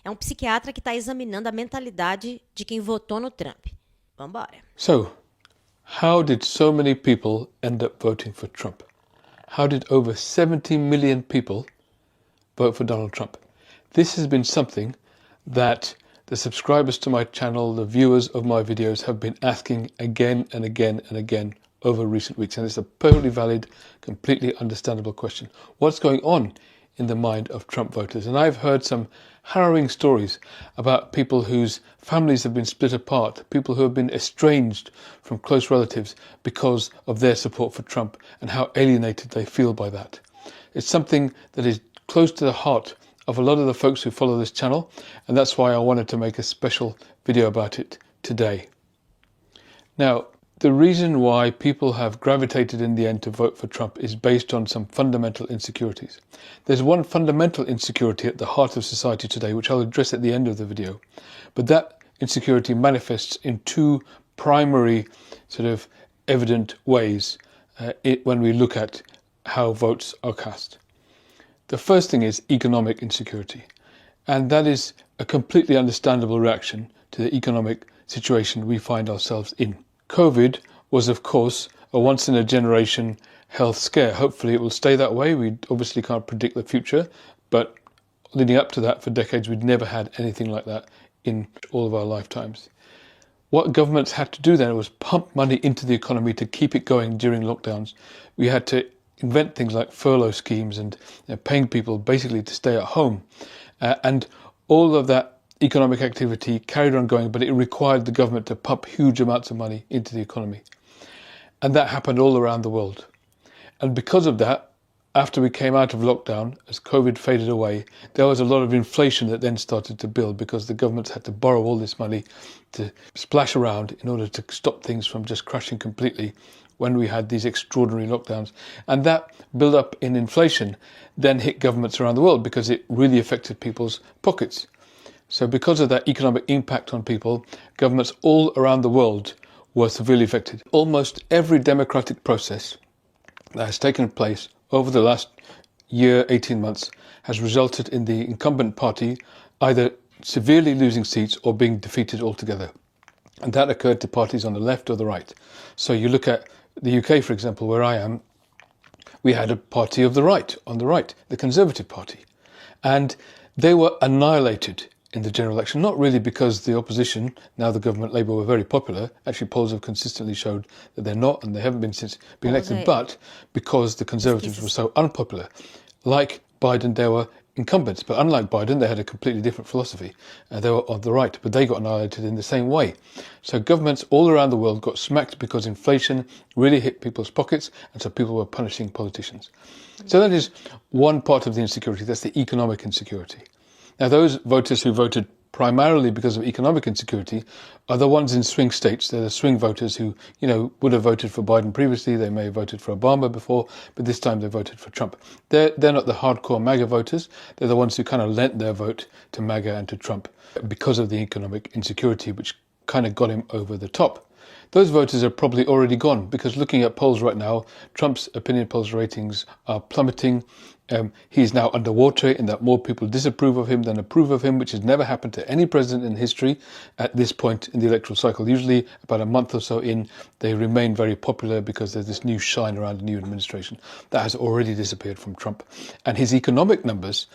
É um psiquiatra que está examinando a mentalidade de quem votou no Trump. Vambora. So, how did so many people end up voting for Trump? How did over 70 million people vote for Donald Trump? This has been something that the subscribers to my channel, the viewers of my videos, have been asking again and again and again over recent weeks. And it's a perfectly valid, completely understandable question. What's going on in the mind of Trump voters? And I've heard some harrowing stories about people whose families have been split apart, people who have been estranged from close relatives because of their support for Trump, and how alienated they feel by that. It's something that is close to the heart of a lot of the folks who follow this channel, and that's why I wanted to make a special video about it today. Now, the reason why people have gravitated in the end to vote for Trump is based on some fundamental insecurities. There's one fundamental insecurity at the heart of society today, which I'll address at the end of the video, but that insecurity manifests in two primary sort of evident ways when we look at how votes are cast. The first thing is economic insecurity, and that is a completely understandable reaction to the economic situation we find ourselves in. COVID was, of course, a once-in-a-generation health scare. Hopefully it will stay that way. We obviously can't predict the future, but leading up to that for decades, we'd never had anything like that in all of our lifetimes. What governments had to do then was pump money into the economy to keep it going during lockdowns. We had to invent things like furlough schemes and paying people basically to stay at home. And all of that economic activity carried on going, but it required the government to pump huge amounts of money into the economy. And that happened all around the world. And because of that, after we came out of lockdown, as COVID faded away, there was a lot of inflation that then started to build because the governments had to borrow all this money to splash around in order to stop things from just crashing completely when we had these extraordinary lockdowns. And that build-up in inflation then hit governments around the world because it really affected people's pockets. So because of that economic impact on people, governments all around the world were severely affected. Almost every democratic process that has taken place over the last year, 18 months, has resulted in the incumbent party either severely losing seats or being defeated altogether. And that occurred to parties on the left or the right. So you look at the UK, for example, where I am, we had a party of the right, on the right, the Conservative Party. And they were annihilated in the general election, not really because the opposition, now the government, Labour, were very popular. Actually, polls have consistently showed that they're not, and they haven't been since being elected, but because the Conservatives were so unpopular. Like Biden, they were incumbents, but unlike Biden, they had a completely different philosophy. They were on the right, but they got annihilated in the same way. So governments all around the world got smacked because inflation really hit people's pockets, and so people were punishing politicians. So that is one part of the insecurity, that's the economic insecurity. Now, those voters who voted primarily because of economic insecurity are the ones in swing states. They're the swing voters who, would have voted for Biden previously. They may have voted for Obama before, but this time they voted for Trump. They're not the hardcore MAGA voters. They're the ones who kind of lent their vote to MAGA and to Trump because of the economic insecurity, which kind of got him over the top. Those voters are probably already gone because looking at polls right now, Trump's opinion polls ratings are plummeting. He's now underwater in that more people disapprove of him than approve of him, which has never happened to any president in history at this point in the electoral cycle. Usually about a month or so in, they remain very popular because there's this new shine around the new administration. That has already disappeared from Trump. And his economic numbers,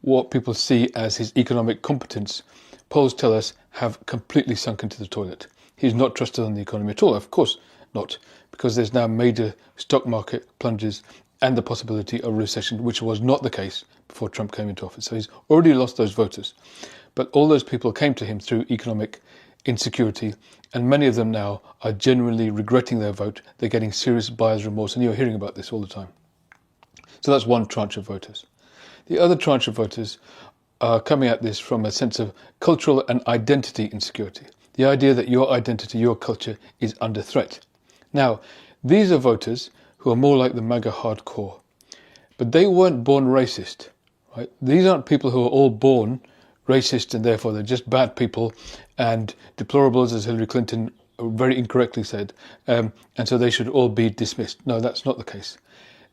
what people see as his economic competence, polls tell us have completely sunk into the toilet. He's not trusted on the economy at all. Of course not, because there's now major stock market plunges and the possibility of recession, which was not the case before Trump came into office. So he's already lost those voters. But all those people came to him through economic insecurity, and many of them now are genuinely regretting their vote. They're getting serious buyer's remorse, and you're hearing about this all the time. So that's one tranche of voters. The other tranche of voters are coming at this from a sense of cultural and identity insecurity. The idea that your identity, your culture is under threat. Now, these are voters who are more like the MAGA hardcore, but they weren't born racist, right? These aren't people who are all born racist and therefore they're just bad people and deplorables, as Hillary Clinton very incorrectly said, and so they should all be dismissed. No, that's not the case.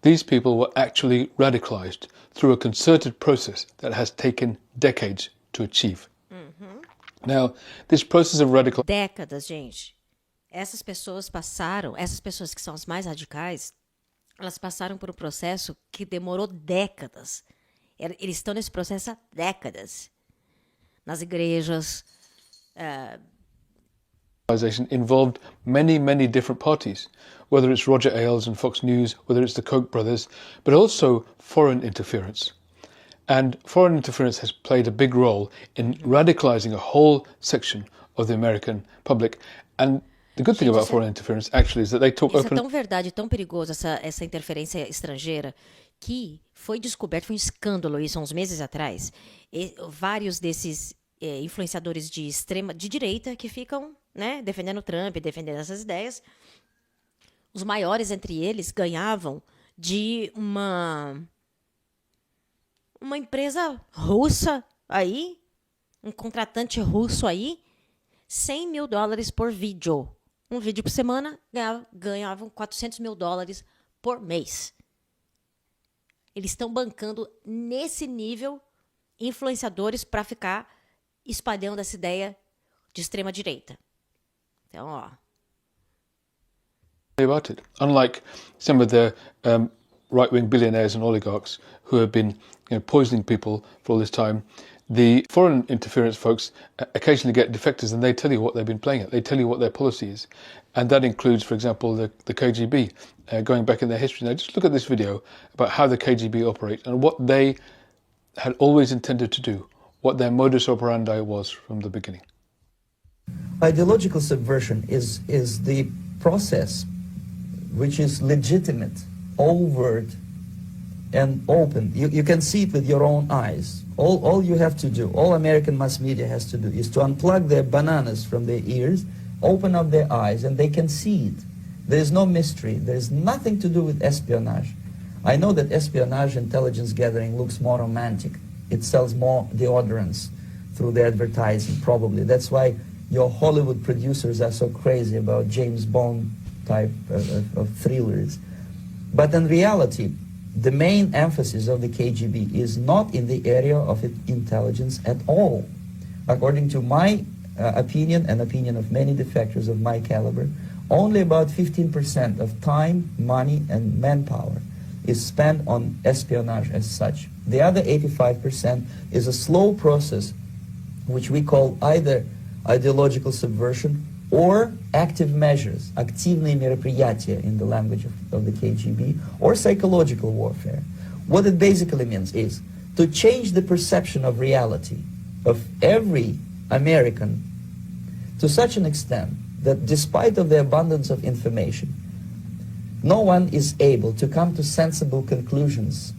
These people were actually radicalized through a concerted process that has taken decades to achieve. Now, this process of radical... Décadas, gente. Essas pessoas que são as mais radicais, elas passaram por um processo que demorou décadas. Eles estão nesse processo há décadas. Nas igrejas. Involved many different parties, whether it's Roger Ailes and Fox News, whether it's the Koch brothers, but also foreign interference. And foreign interference has played a big role in radicalizing a whole section of the American public. And the good thing about foreign interference actually is that they talk openly. Isso é tão verdade, tão perigoso, essa interferência estrangeira, que foi descoberto, foi um escândalo isso há uns meses atrás. Vários desses influenciadores de direita que ficam, né, defendendo Trump, defendendo essas ideias. Os maiores entre eles ganhavam de uma empresa russa aí, um contratante russo aí, $100 mil por vídeo. Um vídeo por semana ganhavam $400 mil por mês. Eles estão bancando nesse nível influenciadores para ficar espalhando essa ideia de extrema direita. Então, ó. About it. Unlike some of the right-wing billionaires and oligarchs who have been poisoning people for all this time, the foreign interference folks occasionally get defectors and they tell you what they've been playing at. They tell you what their policy is. And that includes, for example, the KGB, going back in their history. Now, just look at this video about how the KGB operate and what they had always intended to do, what their modus operandi was from the beginning. Ideological subversion is the process which is legitimate, overt, and open. You can see it with your own eyes. All you have to do, all American mass media has to do, is to unplug their bananas from their ears, open up their eyes, and they can see it. There is no mystery. There is nothing to do with espionage. I know that espionage intelligence gathering looks more romantic. It sells more deodorants through the advertising, probably. That's why your Hollywood producers are so crazy about James Bond type of thrillers. But in reality, the main emphasis of the KGB is not in the area of intelligence at all. According to my opinion and opinion of many defectors of my caliber, only about 15% of time, money, and manpower is spent on espionage as such. The other 85% is a slow process which we call either ideological subversion or active measures, активные мероприятия in the language of the KGB, or psychological warfare. What it basically means is to change the perception of reality of every American to such an extent that despite of the abundance of information, no one is able to come to sensible conclusions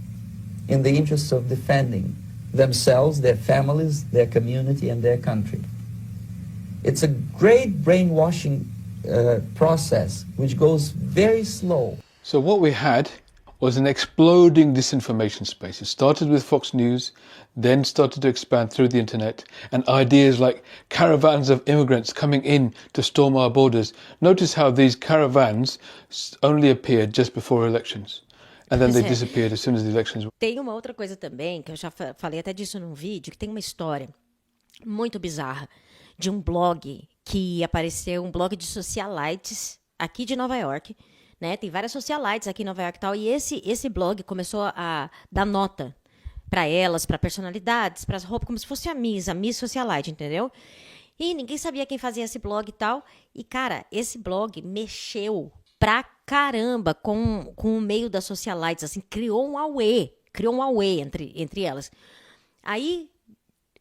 in the interests of defending themselves, their families, their community, and their country. It's a great brainwashing process which goes very slow. So what we had was an exploding disinformation space. It started with Fox News, then started to expand through the internet, and ideas like caravans of immigrants coming in to storm our borders. Notice how these caravans only appeared just before elections. And then they disappeared as soon as the elections. Tem uma outra coisa também, que eu já falei até disso num vídeo, que tem uma história muito bizarra de um blog que apareceu, um blog de socialites aqui de Nova York, né? Tem várias socialites aqui em Nova York e tal, e esse blog começou a dar nota para elas, para personalidades, para as roupas, como se fosse a Miss Socialite, entendeu? E ninguém sabia quem fazia esse blog e tal, e cara, esse blog mexeu pra caramba com o meio das socialites, assim, criou um auê entre elas. Aí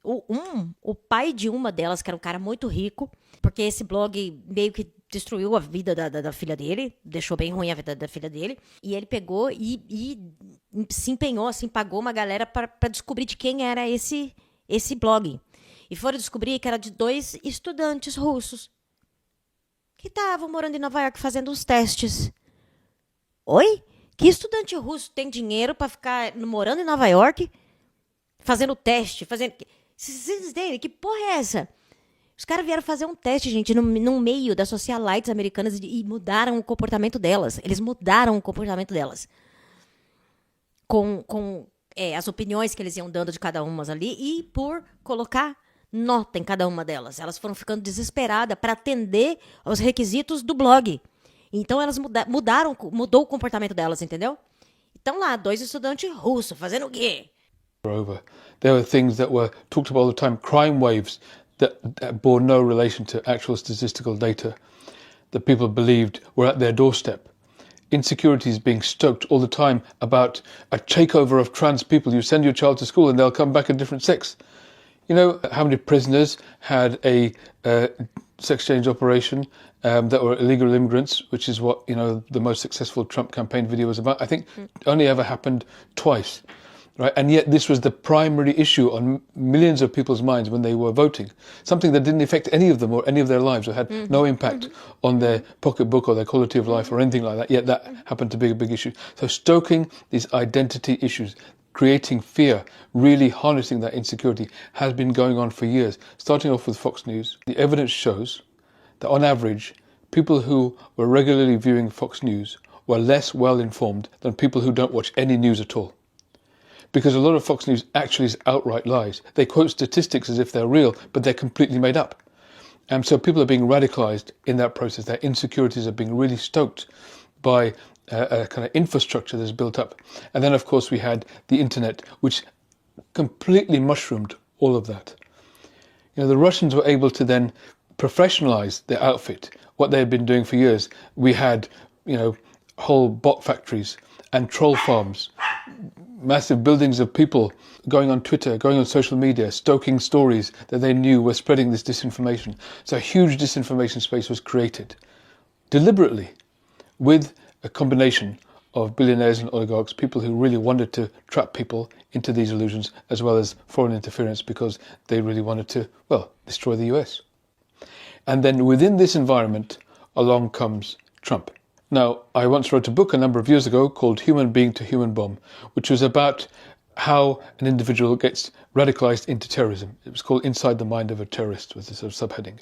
o pai de uma delas, que era um cara muito rico, porque esse blog meio que destruiu a vida da filha dele, deixou bem ruim a vida da filha dele, e ele pegou e se empenhou, assim, pagou uma galera para descobrir de quem era esse blog. E foram descobrir que era de 2 estudantes russos que estavam morando em Nova York fazendo os testes. Oi? Que estudante russo tem dinheiro para ficar morando em Nova York fazendo teste, Vocês entendem? Que porra é essa? Os caras vieram fazer um teste, gente, no meio das socialites americanas e mudaram o comportamento delas. Eles mudaram o comportamento delas. as opiniões que eles iam dando de cada uma ali e por colocar nota em cada uma delas. Elas foram ficando desesperadas para atender aos requisitos do blog. Então elas mudou o comportamento delas, entendeu? Então lá, 2 estudantes russos fazendo o quê? Over. There were things that were talked about all the time, crime waves that bore no relation to actual statistical data that people believed were at their doorstep. Insecurities being stoked all the time about a takeover of trans people. You send your child to school and they'll come back a different sex. You know how many prisoners had a sex change operation that were illegal immigrants, which is what, the most successful Trump campaign video was about? I think only ever happened twice. Right? And yet this was the primary issue on millions of people's minds when they were voting. Something that didn't affect any of them or any of their lives or had no impact on their pocketbook or their quality of life or anything like that. Yet that happened to be a big issue. So stoking these identity issues, creating fear, really harnessing that insecurity has been going on for years. Starting off with Fox News, the evidence shows that on average, people who were regularly viewing Fox News were less well informed than people who don't watch any news at all. Because a lot of Fox News actually is outright lies. They quote statistics as if they're real, but they're completely made up. And so people are being radicalized in that process. Their insecurities are being really stoked by a kind of infrastructure that's built up. And then, of course, we had the internet, which completely mushroomed all of that. The Russians were able to then professionalize their outfit, what they had been doing for years. We had, whole bot factories and troll farms, massive buildings of people going on Twitter, going on social media, stoking stories that they knew were spreading this disinformation. So a huge disinformation space was created deliberately with a combination of billionaires and oligarchs, people who really wanted to trap people into these illusions, as well as foreign interference because they really wanted to, destroy the US. And then within this environment, along comes Trump. Now, I once wrote a book a number of years ago called Human Being to Human Bomb, which was about how an individual gets radicalized into terrorism. It was called Inside the Mind of a Terrorist, with a sort of subheading.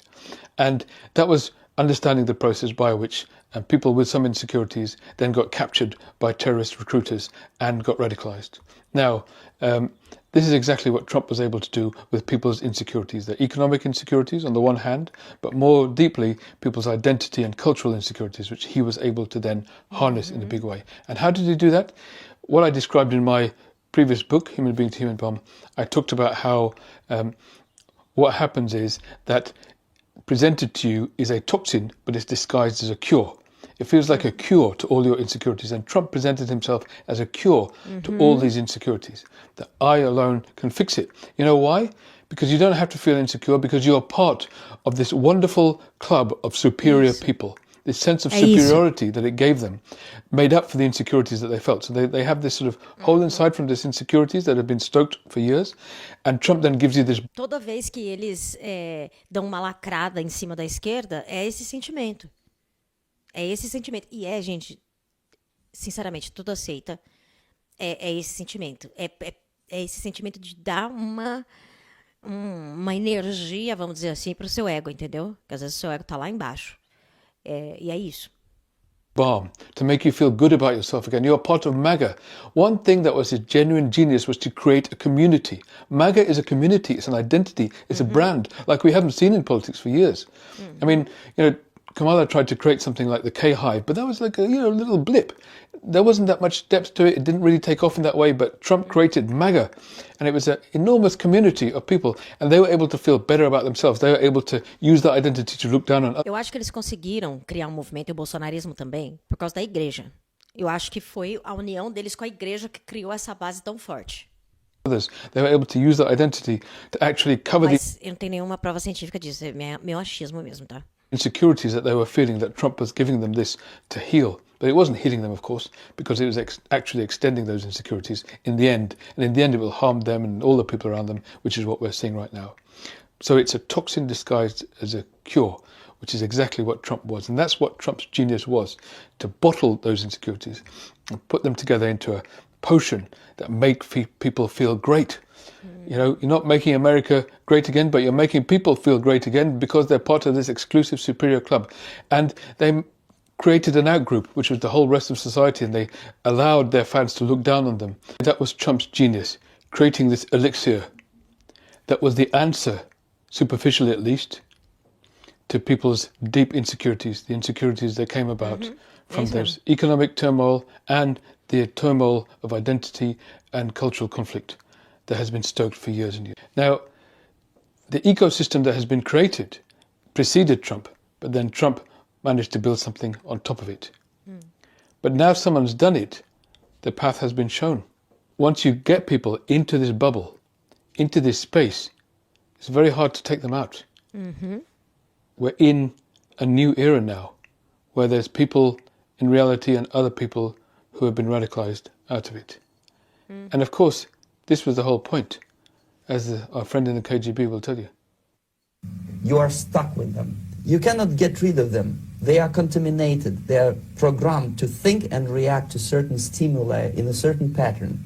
And that was understanding the process by which people with some insecurities then got captured by terrorist recruiters and got radicalized. Now, this is exactly what Trump was able to do with people's insecurities. Their economic insecurities on the one hand, but more deeply people's identity and cultural insecurities, which he was able to then harness in a big way. And how did he do that? What I described in my previous book, Human Being to Human Bomb, I talked about how what happens is that presented to you is a toxin, but it's disguised as a cure. It feels like a cure to all your insecurities. And Trump presented himself as a cure to all these insecurities. That I alone can fix it. You know why? Because you don't have to feel insecure because you're part of this wonderful club of superior people. This sense of superiority that it gave them made up for the insecurities that they felt. So they have this sort of hole inside from these insecurities that have been stoked for years. And Trump then gives you this... Toda vez que eles dão uma lacrada em cima da esquerda, é esse sentimento. É esse sentimento. E gente, sinceramente, tudo aceita. É esse sentimento. É esse sentimento de dar uma energia, vamos dizer assim, pro seu ego, entendeu? Porque às vezes o seu ego tá lá embaixo. E é isso. Balm to make you feel good about yourself again. You're part of MAGA. One thing that was his genuine genius was to create a community. MAGA is a community. It's an identity. It's a brand like we haven't seen in politics for years. I mean, Kamala tried to create something like the K-Hive, but that was like a little blip. There wasn't that much depth to it. It didn't really take off in that way, but Trump created MAGA, and it was an enormous community of people, and they were able to feel better about themselves. They were able to use that identity to look down on others. Eu acho que eles conseguiram criar um movimento, e o bolsonarismo também, por causa da igreja. Eu acho que foi a união deles com a igreja que criou essa base tão forte. They were able to use that identity to actually cover Mas eu não tenho nenhuma prova científica disso, é meu achismo mesmo, tá? Insecurities that they were feeling, that Trump was giving them this to heal. But it wasn't healing them, of course, because it was actually extending those insecurities in the end. And in the end, it will harm them and all the people around them, which is what we're seeing right now. So it's a toxin disguised as a cure, which is exactly what Trump was. And that's what Trump's genius was, to bottle those insecurities and put them together into a potion that make people feel great. You're not making America great again, but you're making people feel great again because they're part of this exclusive superior club. And they created an outgroup, which was the whole rest of society, and they allowed their fans to look down on them. That was Trump's genius, creating this elixir that was the answer, superficially at least, to people's deep insecurities, the insecurities that came about from those economic turmoil and the turmoil of identity and cultural conflict that has been stoked for years and years. Now, the ecosystem that has been created preceded Trump, but then Trump managed to build something on top of it. But now someone's done it, the path has been shown. Once you get people into this bubble, into this space, it's very hard to take them out. We're in a new era now, where there's people in reality and other people who have been radicalized out of it. And of course, this was the whole point, as our friend in the KGB will tell you. You are stuck with them. You cannot get rid of them. They are contaminated. They are programmed to think and react to certain stimuli in a certain pattern.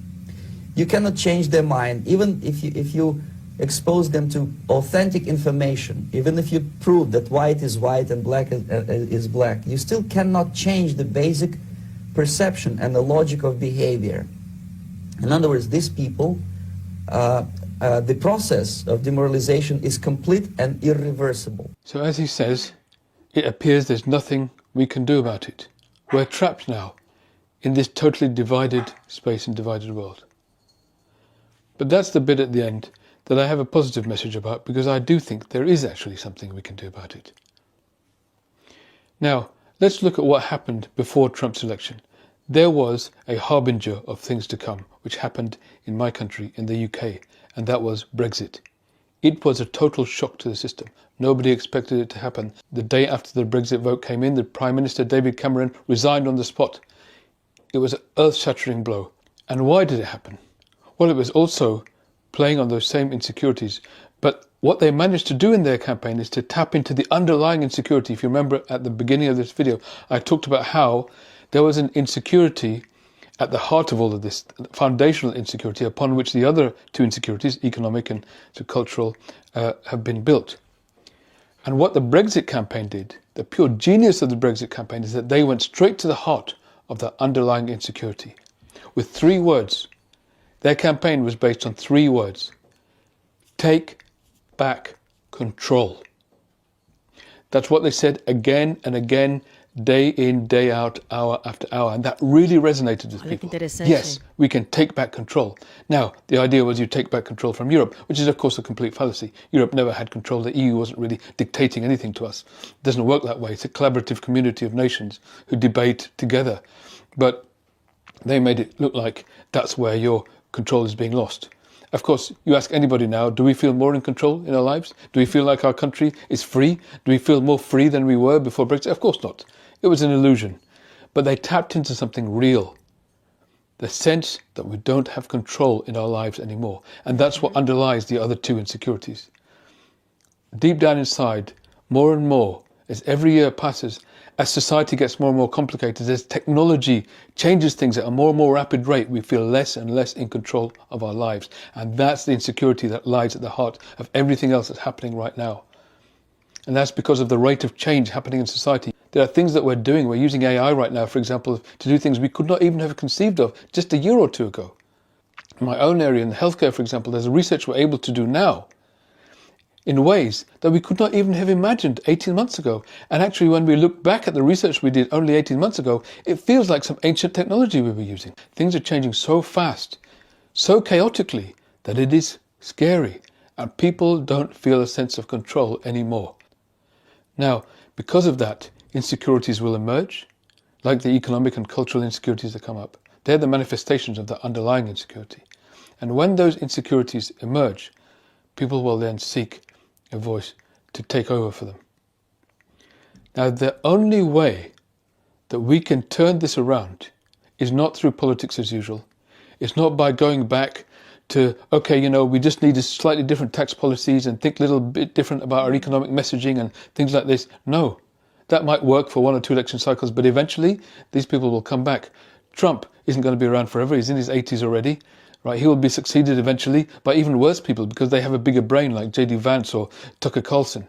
You cannot change their mind, even if you expose them to authentic information, even if you prove that white is white and black is black, you still cannot change the basic perception and the logic of behavior. In other words, these people, the process of demoralization is complete and irreversible. So as he says, it appears there's nothing we can do about it. We're trapped now in this totally divided space and divided world. But that's the bit at the end that I have a positive message about, because I do think there is actually something we can do about it. Now, let's look at what happened before Trump's election. There was a harbinger of things to come, which happened in my country, in the UK, and that was Brexit. It was a total shock to the system. Nobody expected it to happen. The day after the Brexit vote came in, the Prime Minister, David Cameron, resigned on the spot. It was an earth-shattering blow. And why did it happen? Well, it was also playing on those same insecurities. But what they managed to do in their campaign is to tap into the underlying insecurity. If you remember at the beginning of this video, I talked about how there was an insecurity at the heart of all of this, foundational insecurity upon which the other two insecurities, economic and cultural, have been built. And what the Brexit campaign did, the pure genius of the Brexit campaign, is that they went straight to the heart of that underlying insecurity with 3 words. Their campaign was based on 3 words. Take back control. That's what they said again and again, day in, day out, hour after hour. And that really resonated with people. Yes, we can take back control. Now, the idea was you take back control from Europe, which is, of course, a complete fallacy. Europe never had control. The EU wasn't really dictating anything to us. It doesn't work that way. It's a collaborative community of nations who debate together. But they made it look like that's where your control is being lost. Of course, you ask anybody now, do we feel more in control in our lives? Do we feel like our country is free? Do we feel more free than we were before Brexit? Of course not. It was an illusion. But they tapped into something real. The sense that we don't have control in our lives anymore. And that's what underlies the other 2 insecurities. Deep down inside, more and more, as every year passes, as society gets more and more complicated, as technology changes things at a more and more rapid rate, we feel less and less in control of our lives. And that's the insecurity that lies at the heart of everything else that's happening right now. And that's because of the rate of change happening in society. There are things that we're doing. We're using AI right now, for example, to do things we could not even have conceived of just a year or 2 ago. In my own area, in healthcare, for example, there's research we're able to do now in ways that we could not even have imagined 18 months ago. And actually, when we look back at the research we did only 18 months ago, it feels like some ancient technology we were using. Things are changing so fast, so chaotically, that it is scary. And people don't feel a sense of control anymore. Now, because of that, insecurities will emerge, like the economic and cultural insecurities that come up. They're the manifestations of the underlying insecurity. And when those insecurities emerge, people will then seek a voice to take over for them. Now, the only way that we can turn this around is not through politics as usual. It's not by going back to, okay, we just need slightly different tax policies and think a little bit different about our economic messaging and things like this. No, that might work for 1 or 2 election cycles, but eventually these people will come back. Trump isn't going to be around forever. He's in his 80s already. Right, he will be succeeded eventually by even worse people because they have a bigger brain like J.D. Vance or Tucker Carlson.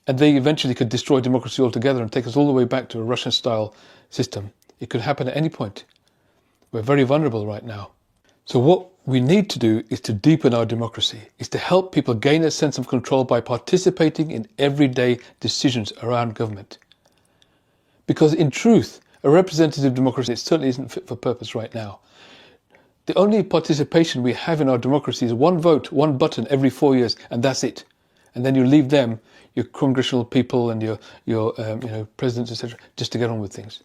and they eventually could destroy democracy altogether and take us all the way back to a Russian-style system. It could happen at any point. We're very vulnerable right now. So what we need to do is to deepen our democracy, is to help people gain a sense of control by participating in everyday decisions around government. Because in truth, a representative democracy, it certainly isn't fit for purpose right now. The only participation we have in our democracy is one vote, one button every 4 years, and that's it. And then you leave them, your congressional people and your presidents, etc., just to get on with things.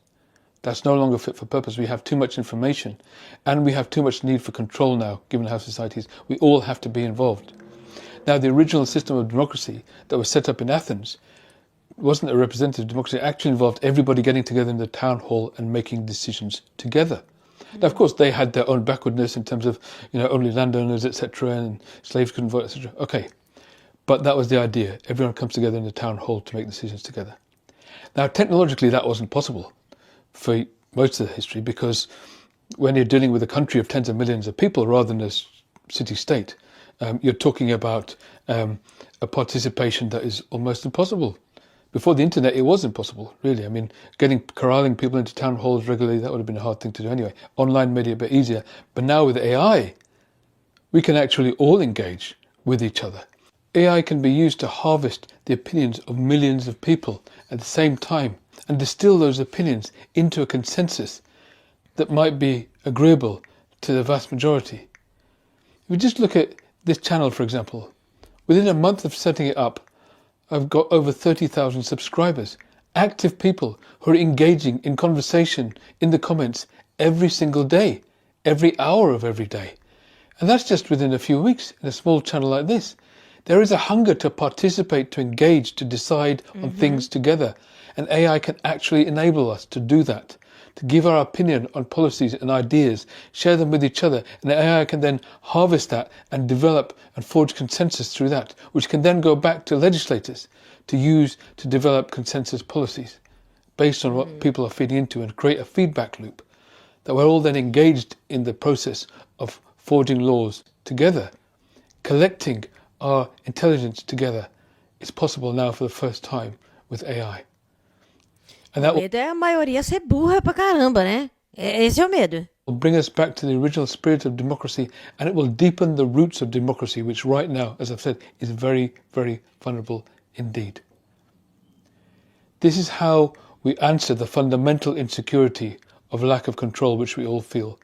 That's no longer fit for purpose. We have too much information, and we have too much need for control now, given how society is. We all have to be involved. Now, the original system of democracy that was set up in Athens wasn't a representative democracy. It actually involved everybody getting together in the town hall and making decisions together. Now, of course, they had their own backwardness in terms of, only landowners, etc., and slaves couldn't vote, etc. Okay, but that was the idea. Everyone comes together in the town hall to make decisions together. Now, technologically, that wasn't possible for most of the history, because when you're dealing with a country of tens of millions of people rather than a city-state, you're talking about a participation that is almost impossible. Before the internet, it was impossible, really. I mean, corralling people into town halls regularly, that would have been a hard thing to do anyway. Online made it a bit easier. But now with AI, we can actually all engage with each other. AI can be used to harvest the opinions of millions of people at the same time and distill those opinions into a consensus that might be agreeable to the vast majority. If we just look at this channel, for example, within a month of setting it up, I've got over 30,000 subscribers, active people who are engaging in conversation in the comments every single day, every hour of every day. And that's just within a few weeks in a small channel like this. There is a hunger to participate, to engage, to decide on things together. And AI can actually enable us to do that, to give our opinion on policies and ideas, share them with each other, and AI can then harvest that and develop and forge consensus through that, which can then go back to legislators to use to develop consensus policies based on what people are feeding into and create a feedback loop that we're all then engaged in the process of forging laws together, collecting our intelligence together. It's possible now for the first time with AI. And that O medo é a maioria ser burra pra caramba, né? Esse é o medo. will bring us back to the original spirit of democracy, and it will deepen the roots of democracy, which right now, as I've said, is very, very vulnerable indeed. This is how we answer the fundamental insecurity of lack of control which we all feel.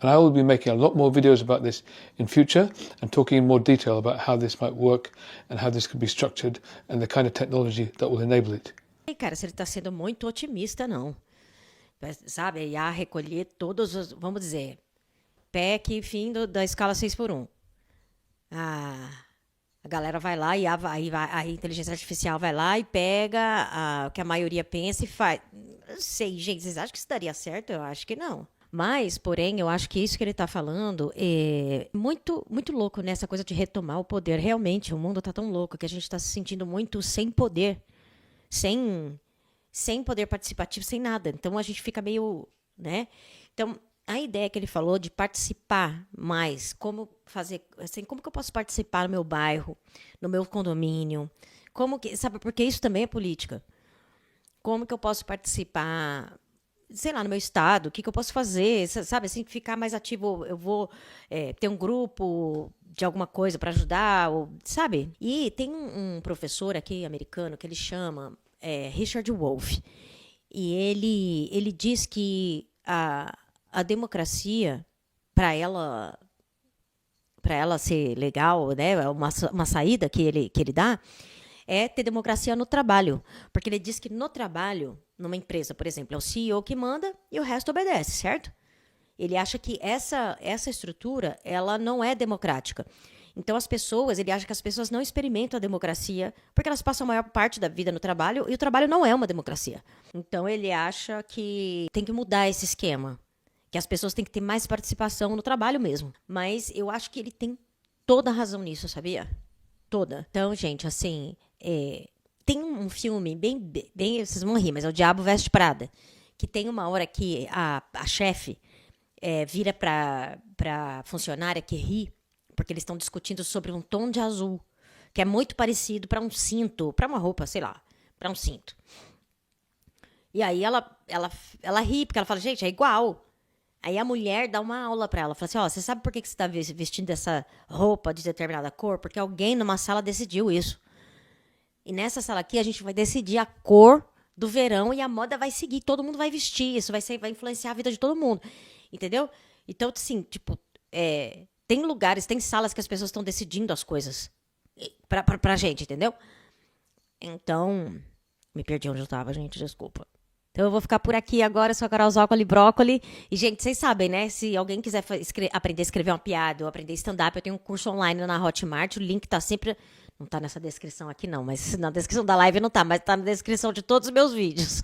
And I will be making a lot more videos about this in future and talking in more detail about how this might work and how this could be structured and the kind of technology that will enable it. E, cara, se ele tá sendo muito otimista, não. Sabe, ia recolher todos os, vamos dizer, PEC, fim da escala 6x1. A galera vai lá e a inteligência artificial vai lá e pega o que a maioria pensa e faz. Não sei, gente, vocês acham que isso daria certo? Eu acho que não. Mas, porém, eu acho que isso que ele está falando é muito, muito louco nessa coisa de retomar o poder. Realmente, o mundo está tão louco que a gente está se sentindo muito sem poder, sem poder participativo, sem nada. Então, a gente fica meio, né? Então, a ideia que ele falou de participar mais, como fazer, assim, como que eu posso participar no meu bairro, no meu condomínio, sabe, porque isso também é política. Como que eu posso participar, sei lá, no meu estado, o que eu posso fazer, sabe, assim, ficar mais ativo, eu vou ter um grupo de alguma coisa para ajudar, sabe? E tem um professor aqui americano que ele chama Richard Wolff, e ele diz que a democracia, para ela ser legal, né, uma saída que ele dá, é ter democracia no trabalho. Porque ele diz que no trabalho, numa empresa, por exemplo, é o CEO que manda e o resto obedece, certo? Ele acha que essa estrutura, ela não é democrática. Então, ele acha que as pessoas não experimentam a democracia porque elas passam a maior parte da vida no trabalho e o trabalho não é uma democracia. Então, ele acha que tem que mudar esse esquema, que as pessoas têm que ter mais participação no trabalho mesmo. Mas eu acho que ele tem toda a razão nisso, sabia? Toda. Então, gente, assim, tem um filme bem, vocês vão rir, mas é O Diabo Veste Prada, que tem uma hora que a chefe vira pra funcionária que ri, porque eles estão discutindo sobre um tom de azul, que é muito parecido para um cinto, para uma roupa, sei lá, para um cinto. E aí ela ri, porque ela fala, gente, é igual. Aí a mulher dá uma aula pra ela, fala assim, ó, você sabe por que você tá vestindo essa roupa de determinada cor? Porque alguém numa sala decidiu isso. E nessa sala aqui a gente vai decidir a cor do verão e a moda vai seguir, todo mundo vai vestir, isso vai influenciar a vida de todo mundo, entendeu? Então, assim, tipo, tem lugares, tem salas que as pessoas estão decidindo as coisas pra gente, entendeu? Então, me perdi onde eu tava, gente, desculpa. Então eu vou ficar por aqui agora, sou a Carol Zoccoli Brócoli. E, gente, vocês sabem, né? Se alguém quiser aprender a escrever uma piada ou aprender stand-up, eu tenho um curso online na Hotmart. O link tá sempre... Não tá nessa descrição aqui, não. Mas na descrição da live não tá. Mas tá na descrição de todos os meus vídeos.